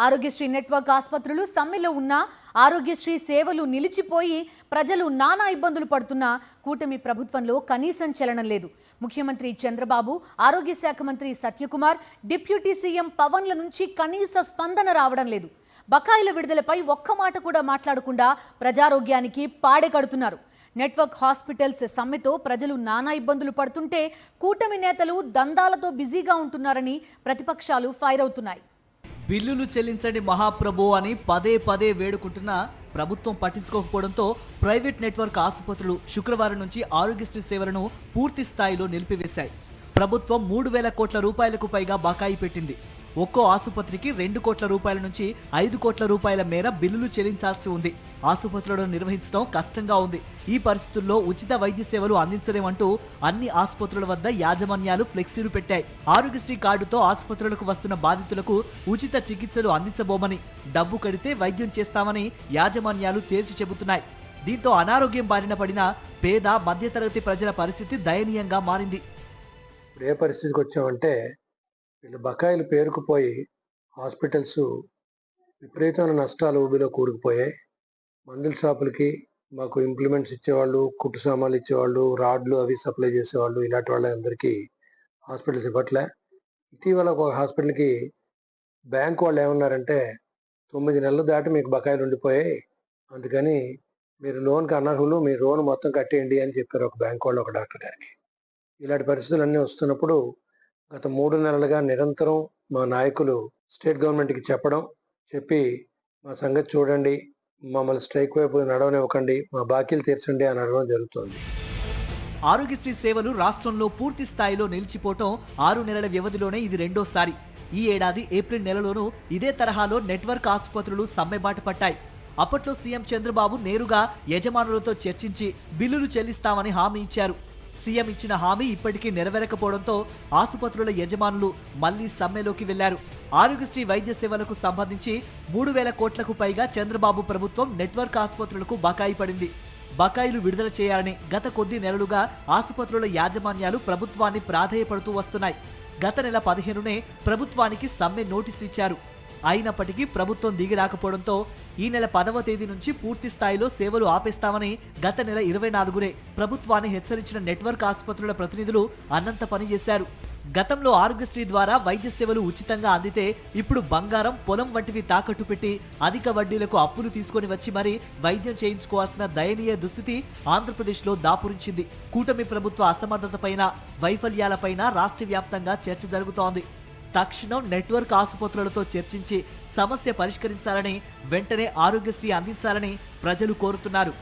Aarogyasri network ఆసుపత్రులు సమ్మెలో ఉన్న ఆరోగ్యశ్రీ సేవలు నిలిచిపోయి ప్రజలు నానా ఇబ్బందులు పడుతున్నా కూటమి ప్రభుత్వంలో కనీసం చలనం లేదు. ముఖ్యమంత్రి చంద్రబాబు, ఆరోగ్య శాఖ మంత్రి సత్యకుమార్, డిప్యూటీ సీఎం పవన్ల నుంచి కనీస స్పందన రావడం లేదు. బకాయిల విడుదలపై ఒక్క మాట కూడా మాట్లాడకుండా ప్రజారోగ్యానికి పాడె కడుతున్నారు. నెట్వర్క్ హాస్పిటల్స్ సమ్మెతో ప్రజలు నానా ఇబ్బందులు పడుతుంటే కూటమి నేతలు దందాలతో బిజీగా ఉంటున్నారని ప్రతిపక్షాలు ఫైర్ అవుతున్నాయి. బిల్లులు చెల్లించండి మహాప్రభు అని పదే పదే వేడుకుంటున్నా ప్రభుత్వం పట్టించుకోకపోవడంతో ప్రైవేట్ నెట్వర్క్ ఆసుపత్రులు శుక్రవారం నుంచి ఆరోగ్యశ్రీ సేవలను పూర్తి స్థాయిలో నిలిపివేశాయి. ప్రభుత్వం 3,000 కోట్ల రూపాయలకు పైగా బకాయి పెట్టింది. ఒక్కో ఆసుపత్రికి 2 కోట్ల రూపాయల నుంచి 5 కోట్ల రూపాయల మేర బిల్లులు చెల్లించాల్సి ఉంది. ఆసుపత్రులను నిర్వహించడం కష్టంగా ఉంది. ఈ పరిస్థితుల్లో ఉచిత వైద్య సేవలు అందించలేమంటూ అన్ని ఆసుపత్రుల వద్ద యాజమాన్యాలు ఫ్లెక్సీలు పెట్టాయి. ఆరోగ్యశ్రీ కార్డుతో ఆసుపత్రులకు వస్తున్న బాధితులకు ఉచిత చికిత్సలు అందించబోమని, డబ్బు కడితే వైద్యం చేస్తామని యాజమాన్యాలు తేల్చి చెబుతున్నాయి. దీంతో అనారోగ్యం బారిన పడిన పేద మధ్యతరగతి ప్రజల పరిస్థితి దయనీయంగా మారింది. ఏ పరిస్థితికి వచ్చామంటే వీళ్ళు బకాయిలు పేరుకుపోయి హాస్పిటల్స్ విపరీతమైన నష్టాలు ఊబిలో కూరుకుపోయాయి. మందుల షాపులకి మాకు ఇంప్లిమెంట్స్ ఇచ్చేవాళ్ళు, కుట్టు సామాన్లు ఇచ్చేవాళ్ళు, రాడ్లు అవి సప్లై చేసేవాళ్ళు, ఇలాంటి వాళ్ళందరికీ హాస్పిటల్స్ ఇవ్వట్లే. ఇటీవల ఒక హాస్పిటల్కి బ్యాంక్ వాళ్ళు ఏమన్నారంటే 9 నెలలు దాటి మీకు బకాయిలు ఉండిపోయాయి, అందుకని మీరు లోన్కి అనర్హులు, మీ లోన్ మొత్తం కట్టేయండి అని చెప్పారు ఒక బ్యాంక్ వాళ్ళు ఒక డాక్టర్ గారికి. ఇలాంటి పరిస్థితులన్నీ వస్తున్నప్పుడు గత 3 నెలలుగా నిరంతరం మా నాయకులు స్టేట్ గవర్నమెంట్కి చెప్పి మా సంగతి చూడండి, మమ్మల్ని స్ట్రైక్ వైపు నడవనివ్వకండి, మా బాకీలు తీర్చండి అని అడగడం జరుగుతోంది. ఆరోగ్యశ్రీ సేవలు రాష్ట్రంలో పూర్తి స్థాయిలో నిలిచిపోవటం 6 నెలల వ్యవధిలోనే ఇది రెండోసారి. ఈ ఏడాది ఏప్రిల్ నెలలోనూ ఇదే తరహాలో నెట్వర్క్ ఆసుపత్రులు సమ్మెబాట పట్టాయి. అప్పట్లో సీఎం చంద్రబాబు నేరుగా యజమానులతో చర్చించి బిల్లులు చెల్లిస్తామని హామీ ఇచ్చారు. సీఎం ఇచ్చిన హామీ ఇప్పటికీ నెరవేరకపోవడంతో ఆసుపత్రుల యజమానులు మళ్లీ సమ్మెలోకి వెళ్లారు. ఆరోగ్యశ్రీ వైద్య సేవలకు సంబంధించి 3,000 కోట్లకు పైగా చంద్రబాబు ప్రభుత్వం నెట్వర్క్ ఆసుపత్రులకు బకాయి పడింది. బకాయిలు విడుదల చేయాలని గత కొద్ది నెలలుగా ఆసుపత్రుల యాజమాన్యాలు ప్రభుత్వాన్ని ప్రాధేయపడుతూ వస్తున్నాయి. గత నెల 15నే ప్రభుత్వానికి సమ్మె నోటీసు ఇచ్చారు. అయినప్పటికీ ప్రభుత్వం దిగి రాకపోవడంతో ఈ నెల 10వ తేదీ నుంచి పూర్తి స్థాయిలో సేవలు ఆపేస్తామని గత నెల 24నే ప్రభుత్వాన్ని హెచ్చరించిన నెట్వర్క్ ఆసుపత్రుల ప్రతినిధులు అన్నంత పని చేశారు. గతంలో ఆరోగ్యశ్రీ ద్వారా వైద్య సేవలు ఉచితంగా అందితే ఇప్పుడు బంగారం, పొలం వంటివి తాకట్టు పెట్టి అధిక వడ్డీలకు అప్పులు తీసుకొని వచ్చి మరీ వైద్యం చేయించుకోవాల్సిన దయనీయ దుస్థితి ఆంధ్రప్రదేశ్లో దాపురించింది. కూటమి ప్రభుత్వ అసమర్థతపైన, వైఫల్యాలపైన రాష్ట్ర వ్యాప్తంగా చర్చ జరుగుతోంది. తక్షణం నెట్వర్క్ ఆసుపత్రులతో చర్చించి సమస్య పరిష్కరించాలని, వెంటనే ఆరోగ్యశ్రీ అందించాలని ప్రజలు కోరుతున్నారు.